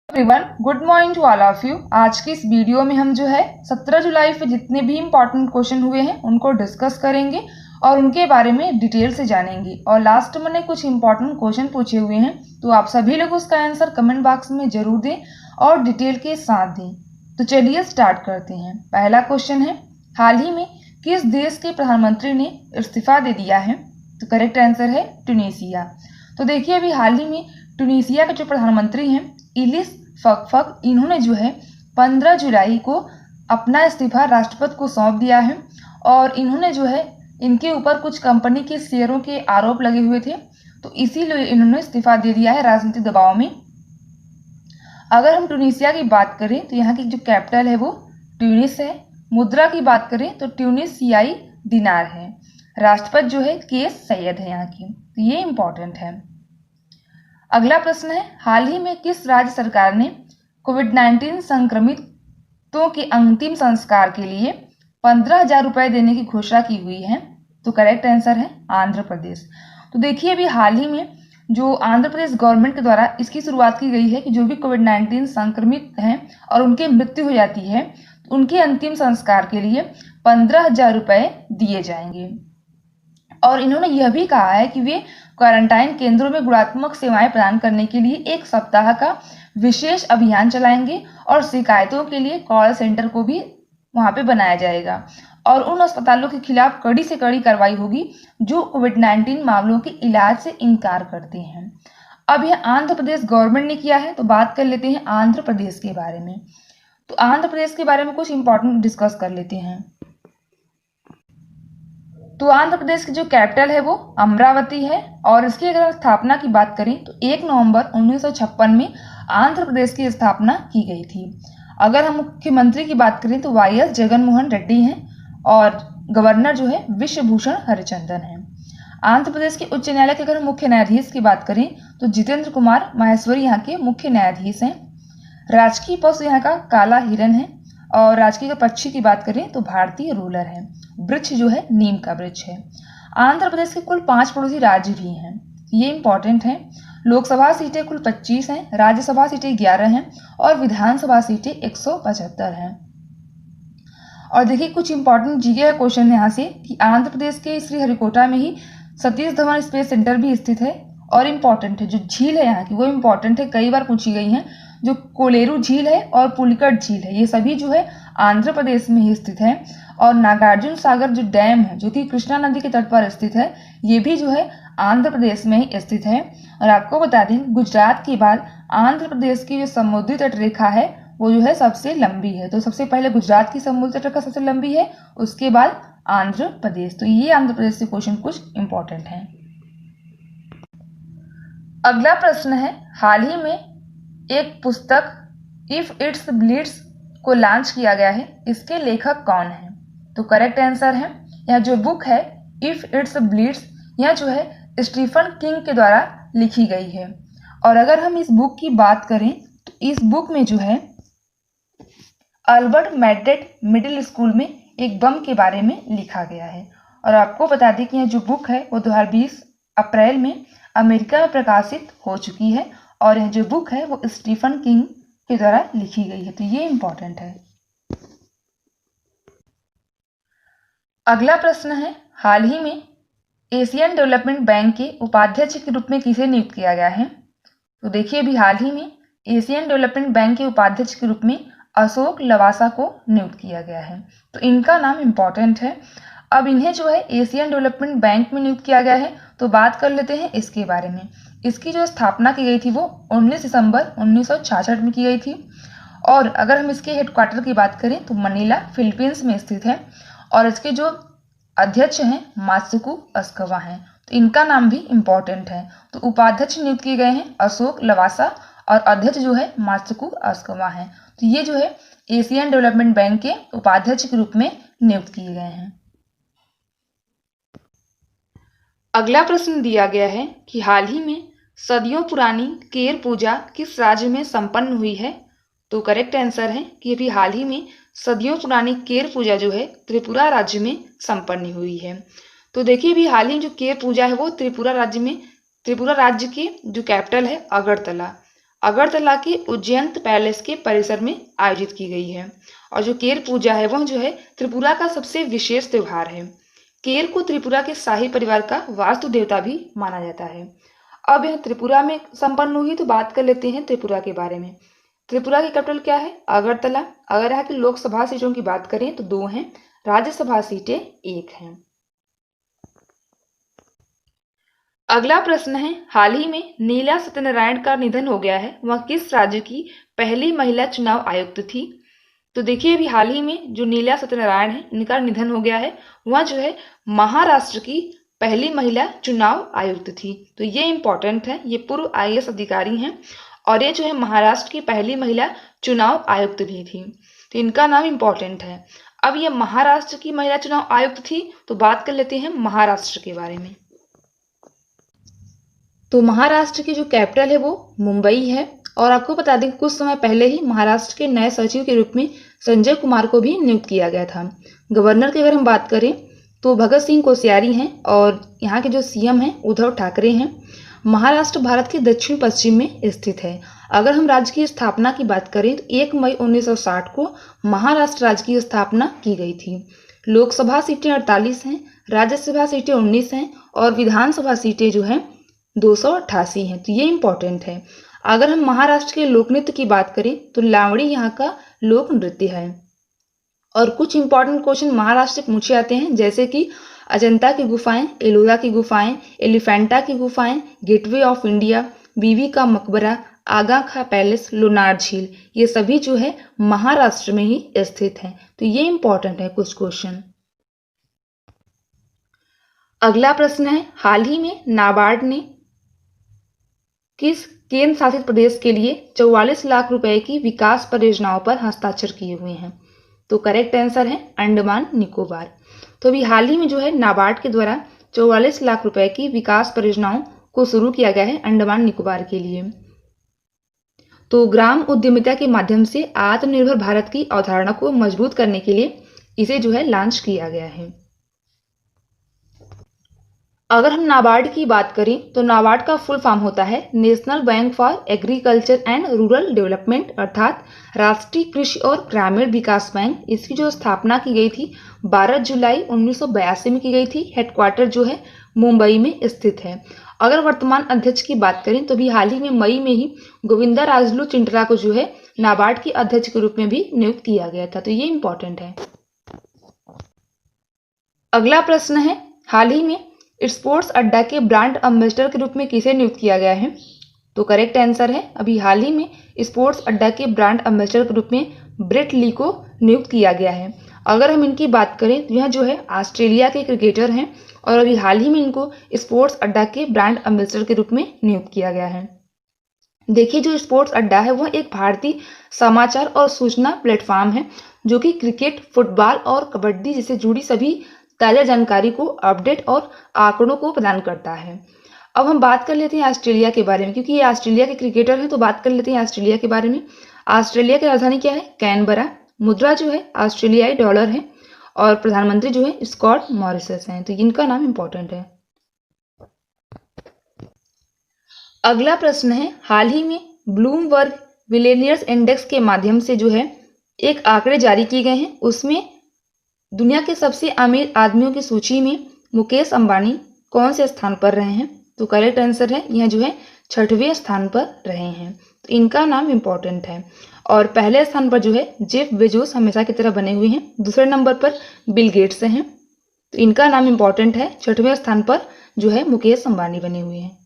Everyone, good morning to all of you. आज की इस वीडियो में हम जो है 17 जुलाई पे जितने भी इम्पोर्टेंट क्वेश्चन हुए हैं उनको डिस्कस करेंगे और उनके बारे में डिटेल से जानेंगे। और लास्ट में कुछ इम्पोर्टेंट क्वेश्चन पूछे हुए हैं, तो आप सभी लोग उसका आंसर कमेंट बॉक्स में जरूर दें और डिटेल के साथ दें। तो चलिए स्टार्ट करते हैं। पहला क्वेश्चन है, हाल ही में किस देश के प्रधानमंत्री ने इस्तीफा दे दिया है? तो करेक्ट आंसर है ट्यूनीशिया। तो देखिए, अभी हाल ही में ट्यूनीशिया के जो प्रधानमंत्री हैं इलिस फकफक, इन्होंने जो है 15 जुलाई को अपना इस्तीफा राष्ट्रपति को सौंप दिया है। और इन्होंने जो है, इनके ऊपर कुछ कंपनी के शेयरों के आरोप लगे हुए थे, तो इसीलिए इन्होंने इस्तीफा दे दिया है राजनीतिक दबाव में। अगर हम ट्यूनीशिया की बात करें तो यहाँ की जो कैपिटल है वो ट्यूनिस है। मुद्रा की बात करें तो ट्यूनिसियाई दिनार है। राष्ट्रपति जो है केस सैयद है यहाँ की, तो ये इंपॉर्टेंट है। अगला प्रश्न है, हाल ही में किस राज्य सरकार ने कोविड-19 संक्रमितों के अंतिम संस्कार के लिए 15,000 रुपए देने की घोषणा की हुई है? तो करेक्ट आंसर है आंध्र प्रदेश। तो देखिए, अभी हाल ही में जो आंध्र प्रदेश गवर्नमेंट के द्वारा इसकी शुरुआत की गई है कि जो भी कोविड-19 संक्रमित हैं और उनकी मृत्यु हो जाती है तो उनके अंतिम संस्कार के लिए 15,000 रुपए दिए जाएंगे। और इन्होंने यह भी कहा है कि वे क्वारंटाइन केंद्रों में गुणात्मक सेवाएं प्रदान करने के लिए 1 सप्ताह का विशेष अभियान चलाएंगे और शिकायतों के लिए कॉल सेंटर को भी वहां पे बनाया जाएगा। और उन अस्पतालों के खिलाफ कड़ी से कड़ी कार्रवाई होगी जो कोविड-19 मामलों के इलाज से इनकार करते हैं। अब यह आंध्र प्रदेश गवर्नमेंट ने किया है, तो बात कर लेते हैं आंध्र प्रदेश के बारे में। तो आंध्र प्रदेश के बारे में कुछ इंपॉर्टेंट डिस्कस कर लेते हैं। तो आंध्र प्रदेश की जो कैपिटल है वो अमरावती है। और इसकी अगर स्थापना की बात करें तो 1 नवंबर 1956 में आंध्र प्रदेश की स्थापना की गई थी। अगर हम मुख्यमंत्री की बात करें तो वाई.एस. जगनमोहन रेड्डी हैं और गवर्नर जो है विश्वभूषण हरिचंदन है। आंध्र प्रदेश के उच्च न्यायालय के अगर हम मुख्य न्यायाधीश की बात करें तो जितेंद्र कुमार माहेश्वरी यहाँ के मुख्य न्यायाधीश हैं। राजकीय पशु यहाँ का काला हिरन है। और राजकीय पक्षी की बात करें तो भारतीय रूलर है। वृक्ष जो है नीम का वृक्ष है। आंध्र प्रदेश के कुल 5 पड़ोसी राज्य भी हैं, ये इंपॉर्टेंट है। लोकसभा सीटें कुल 25 हैं, राज्यसभा सीटें 11 हैं और विधानसभा सीटें 175 हैं। और देखिए, कुछ इंपॉर्टेंट जीके का क्वेश्चन है यहाँ से कि आंध्र प्रदेश के श्रीहरिकोटा में ही सतीश धवन स्पेस सेंटर भी स्थित है। और इम्पॉर्टेंट है, जो झील है यहाँ की वो इम्पॉर्टेंट है, कई बार पूछी गई हैं। जो कोलेरू झील है और पुलिकट झील है, ये सभी जो है आंध्र प्रदेश में ही स्थित है। और नागार्जुन सागर जो डैम है जो कि कृष्णा नदी के तट पर स्थित है, ये भी जो है आंध्र प्रदेश में ही स्थित है। और आपको बता दें, गुजरात के बाद आंध्र प्रदेश की जो समुद्री तट रेखा है वो जो है सबसे लंबी है। तो सबसे पहले गुजरात की समुद्री तट रेखा सबसे लंबी है, उसके बाद आंध्र प्रदेश। तो ये आंध्र प्रदेश के क्वेश्चन कुछ इंपॉर्टेंट हैं। अगला प्रश्न है, हाल ही में एक पुस्तक इफ इट्स ब्लीड्स को लॉन्च किया गया है, इसके लेखक कौन है? तो करेक्ट आंसर है, यह जो बुक है इफ इट्स ब्लीड्स, यह जो है स्टीफन किंग के द्वारा लिखी गई है। और अगर हम इस बुक की बात करें तो इस बुक में जो है अल्बर्ट मैड्रेड मिडिल स्कूल में एक बम के बारे में लिखा गया है। और आपको बता दें कि यह जो बुक है वो 2020 अप्रैल में अमेरिका में प्रकाशित हो चुकी है। और यह जो बुक है वो स्टीफन किंग के द्वारा लिखी गई है, तो ये इंपॉर्टेंट है। अगला प्रश्न है, हाल ही में एशियन डेवलपमेंट बैंक के उपाध्यक्ष के रूप में किसे नियुक्त किया गया है? तो देखिए, अभी हाल ही में एशियन डेवलपमेंट बैंक के उपाध्यक्ष के रूप में अशोक लवासा को नियुक्त किया गया है। तो इनका नाम इंपॉर्टेंट है। अब इन्हें जो है एशियन डेवलपमेंट बैंक में नियुक्त किया गया है, तो बात कर लेते हैं इसके बारे में। इसकी जो स्थापना की गई थी वो 19 दिसंबर 1966 में की गई थी। और अगर हम इसके हेडक्वार्टर की बात करें तो मनीला फिलीपींस में स्थित है। और इसके जो अध्यक्ष हैं मात्सुको अस्कावा हैं, तो इनका नाम भी इम्पॉर्टेंट है। तो उपाध्यक्ष नियुक्त किए गए हैं अशोक लवासा और अध्यक्ष जो है मात्सुको अस्कावा हैं। तो ये जो है एशियन डेवलपमेंट बैंक के उपाध्यक्ष के रूप में नियुक्त किए गए हैं। अगला प्रश्न दिया गया है कि हाल ही में सदियों पुरानी केर पूजा किस राज्य में संपन्न हुई है? तो करेक्ट आंसर है कि अभी हाल ही में सदियों पुरानी केर पूजा जो है त्रिपुरा राज्य में संपन्न हुई है। तो देखिए, अभी हाल ही जो केर पूजा है वो त्रिपुरा राज्य के जो कैपिटल है अगरतला। अगरतला के उज्जैन पैलेस के परिसर में आयोजित की गई है। और जो केर पूजा है वह जो है त्रिपुरा का सबसे विशेष त्योहार है। केर को त्रिपुरा के शाही परिवार का वास्तु देवता भी माना जाता है। अब यह त्रिपुरा में संपन्न हुई तो बात कर लेते हैं त्रिपुरा के बारे में। त्रिपुरा की कैपिटल क्या है? अगरतला। अगर यहाँ की लोकसभा सीटों की बात करें तो 2 हैं, राज्यसभा सीटें 1 हैं। अगला प्रश्न है, हाल ही में नीला सत्यनारायण का निधन हो गया है, वह किस राज्य की पहली महिला चुनाव आयुक्त थी? तो देखिए अभी हाल ही में जो नीला सत्यनारायण है इनका निधन हो गया है, वह जो है महाराष्ट्र की पहली महिला चुनाव आयुक्त थी। तो ये इंपॉर्टेंट है, ये पूर्व IAS अधिकारी हैं और ये जो है महाराष्ट्र की पहली महिला चुनाव आयुक्त भी थी। तो इनका नाम इंपॉर्टेंट है। अब ये महाराष्ट्र की महिला चुनाव आयुक्त थी तो बात कर लेते हैं महाराष्ट्र के बारे में। तो महाराष्ट्र की जो कैपिटल है वो मुंबई है। और आपको बता दें कुछ समय पहले ही महाराष्ट्र के नए सचिव के रूप में संजय कुमार को भी नियुक्त किया गया था। गवर्नर की अगर हम बात करें तो भगत सिंह कोश्यारी हैं और यहाँ के जो CM हैं उद्धव ठाकरे हैं। महाराष्ट्र भारत के दक्षिण पश्चिम में स्थित है। अगर हम राज्य की स्थापना की बात करें तो 1 मई 1960 को महाराष्ट्र राज्य की स्थापना की गई थी। लोकसभा सीटें 48 हैं, राज्यसभा सीटें 19 हैं और विधानसभा सीटें जो हैं 288 हैं। तो ये इंपॉर्टेंट है। अगर हम महाराष्ट्र के लोक नृत्य की बात करें तो लावणी यहाँ का लोक नृत्य है। और कुछ इंपॉर्टेंट क्वेश्चन महाराष्ट्र से पूछे जाते हैं, जैसे कि अजंता की गुफाएं, एलोरा की गुफाएं, एलिफेंटा की गुफाएं, गेटवे ऑफ इंडिया, बीवी का मकबरा, आगा खा पैलेस, लोनार झील, ये सभी जो है महाराष्ट्र में ही स्थित हैं। तो ये इंपॉर्टेंट है कुछ क्वेश्चन। अगला प्रश्न है, हाल ही में नाबार्ड ने किस केंद्र शासित प्रदेश के लिए 44 लाख रुपए की विकास परियोजनाओं पर हस्ताक्षर किए हुए हैं? तो करेक्ट आंसर है अंडमान निकोबार। तो अभी हाल ही में जो है नाबार्ड के द्वारा 44 लाख रुपए की विकास परियोजनाओं को शुरू किया गया है अंडमान निकोबार के लिए। तो ग्राम उद्यमिता के माध्यम से आत्मनिर्भर भारत की अवधारणा को मजबूत करने के लिए इसे जो है लॉन्च किया गया है। अगर हम नाबार्ड की बात करें तो नाबार्ड का फुल फॉर्म होता है national bank for agriculture and rural development, अर्थात राष्ट्रीय कृषि और ग्रामीण विकास बैंक। इसकी जो स्थापना की गई थी 12 जुलाई 1982 में की गई थी। हेडक्वार्टर जो है मुंबई में स्थित है। अगर वर्तमान अध्यक्ष की बात करें तो भी हाल ही में मई में ही गोविंदा राजलू चिंटरा को जो है नाबार्ड के अध्यक्ष के रूप में भी नियुक्त किया गया था। तो ये इंपॉर्टेंट है। अगला प्रश्न है, हाल ही में स्पोर्ट्स अड्डा के ब्रांड एम्बेसडर के रूप में किसे नियुक्त किया गया है? तो करेक्ट आंसर है अभी हाल ही में स्पोर्ट्स अड्डा के ब्रांड एम्बेसडर के रूप में ब्रेट ली को नियुक्त किया गया है। अगर हम इनकी बात करें तो यह जो है ऑस्ट्रेलिया के क्रिकेटर हैं और अभी हाल ही में इनको स्पोर्ट्स अड्डा के ब्रांड एम्बेसडर के रूप में नियुक्त किया गया है। देखिए जो स्पोर्ट्स अड्डा है वह एक भारतीय समाचार और सूचना प्लेटफॉर्म है जो कि क्रिकेट, फुटबॉल और कबड्डी जैसे जुड़ी सभी ताज़ा जानकारी को अपडेट और आंकड़ों को प्रदान करता है। अब हम बात कर लेते हैं ऑस्ट्रेलिया के बारे में, क्योंकि ये ऑस्ट्रेलिया के क्रिकेटर हैं तो बात कर लेते हैं ऑस्ट्रेलिया के बारे में। ऑस्ट्रेलिया की राजधानी क्या है? कैनबरा। मुद्रा जो है ऑस्ट्रेलियाई डॉलर है और प्रधानमंत्री जो है स्कॉट मॉरिसस हैं। तो इनका नाम इंपॉर्टेंट है। अगला प्रश्न है, हाल ही में ब्लूमबर्ग मिलेनियर्स इंडेक्स के माध्यम से जो है एक आंकड़े जारी किए गए हैं। उसमें दुनिया के सबसे अमीर आदमियों की सूची में मुकेश अंबानी कौन से स्थान पर रहे हैं? तो करेक्ट आंसर है यह जो है 6वें स्थान पर रहे हैं। तो इनका नाम इंपॉर्टेंट है। और पहले स्थान पर जो है जेफ बेजोस हमेशा की तरह बने हुए हैं। दूसरे नंबर पर बिल गेट्स हैं। तो इनका नाम इंपॉर्टेंट है। 6वें स्थान पर जो है मुकेश अंबानी बने हुए हैं।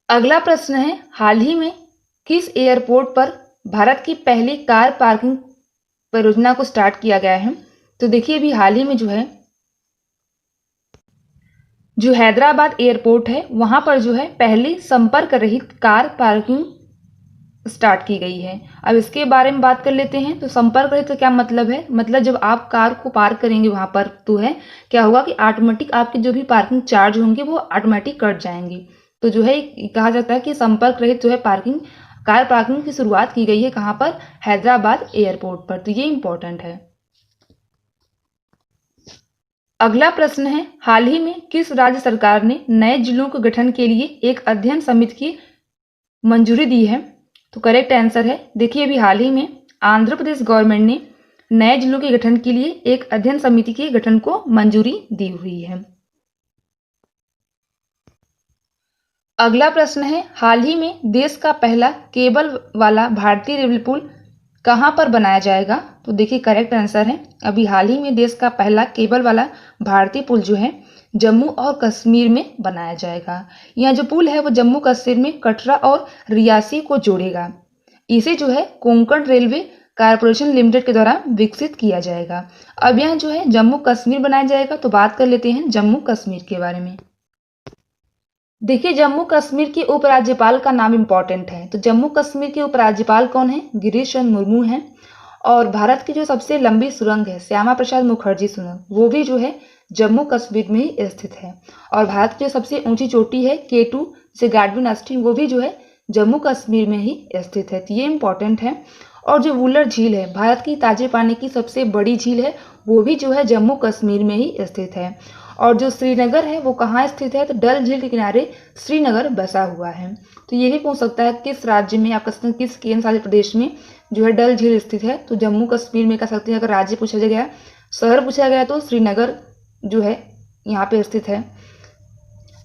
अगला प्रश्न है, हाल ही में किस एयरपोर्ट पर भारत की पहली कार पार्किंग परियोजना को स्टार्ट किया गया है? तो देखिए अभी हाल ही में जो हैदराबाद एयरपोर्ट है वहां पर जो है पहली संपर्क रहित कार पार्किंग स्टार्ट की गई है। अब इसके बारे में बात कर लेते हैं। तो संपर्क रहित तो क्या मतलब है? मतलब जब आप कार को पार्क करेंगे वहां पर तो है क्या होगा कि ऑटोमेटिक आपके जो भी पार्किंग चार्ज होंगे वो ऑटोमेटिक कट जाएंगे। तो जो है कहा जाता है कि संपर्क रहित जो है कार पार्किंग की शुरुआत की गई है कहां पर? हैदराबाद एयरपोर्ट पर। तो ये इंपॉर्टेंट है। अगला प्रश्न है, हाल ही में किस राज्य सरकार ने नए जिलों के गठन के लिए एक अध्ययन समिति की मंजूरी दी है? तो करेक्ट आंसर है, देखिए अभी हाल ही में आंध्र प्रदेश गवर्नमेंट ने नए जिलों के गठन के लिए एक अध्ययन समिति के गठन को मंजूरी दी हुई है। अगला प्रश्न है, हाल ही में देश का पहला केबल वाला भारतीय रेल पुल कहाँ पर बनाया जाएगा? तो देखिए करेक्ट आंसर है, अभी हाल ही में देश का पहला केबल वाला भारतीय पुल जो है जम्मू और कश्मीर में बनाया जाएगा। यह जो पुल है वो जम्मू कश्मीर में कटरा और रियासी को जोड़ेगा। इसे जो है कोंकण रेलवे कारपोरेशन लिमिटेड के द्वारा विकसित किया जाएगा। अब यह जो है जम्मू कश्मीर बनाया जाएगा, तो बात कर लेते हैं जम्मू कश्मीर के बारे में। देखिए जम्मू कश्मीर के उपराज्यपाल का नाम इम्पोर्टेंट है, तो जम्मू कश्मीर के उपराज्यपाल कौन है? गिरीश चंद्र मुर्मू हैं। और भारत की जो सबसे लंबी सुरंग है श्यामा प्रसाद मुखर्जी सुरंग, वो भी जो है जम्मू कश्मीर में ही स्थित है। और भारत की जो सबसे ऊंची चोटी है K2 से गाडविन अस्टीन, वो भी जो है जम्मू कश्मीर में ही स्थित है, तो ये इम्पोर्टेंट है। और जो वुलर झील है, भारत की ताजे पानी की सबसे बड़ी झील है, वो भी जो है जम्मू कश्मीर में ही स्थित है। और जो श्रीनगर है वो कहाँ स्थित है? तो डल झील के किनारे श्रीनगर बसा हुआ है। तो ये भी पूछ सकता है किस राज्य में, आप कह सकते हैं किस केंद्र शासित प्रदेश में जो है डल झील स्थित है? तो जम्मू कश्मीर में कह सकते हैं। अगर राज्य पूछा गया, शहर पूछा गया, तो श्रीनगर जो है यहाँ पे स्थित है।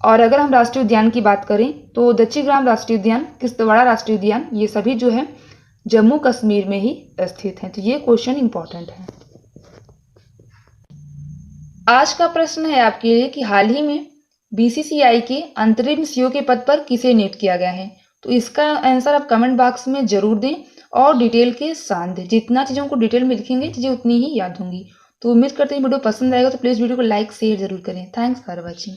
और अगर हम राष्ट्रीय उद्यान की बात करें तो दक्षिग्राम राष्ट्रीय उद्यान, किश्तवाड़ राष्ट्रीय उद्यान, ये सभी जो है जम्मू कश्मीर में ही स्थित हैं। तो ये क्वेश्चन इंपॉर्टेंट है। आज का प्रश्न है आपके लिए कि हाल ही में BCCI के अंतरिम CEO के पद पर किसे नियुक्त किया गया है? तो इसका आंसर आप कमेंट बॉक्स में जरूर दें और डिटेल के साथ दें। जितना चीज़ों को डिटेल में लिखेंगे चीज़ें उतनी ही याद होंगी। तो उम्मीद करते हैं वीडियो पसंद आएगा, तो प्लीज़ वीडियो को लाइक शेयर जरूर करें। Thanks for watching.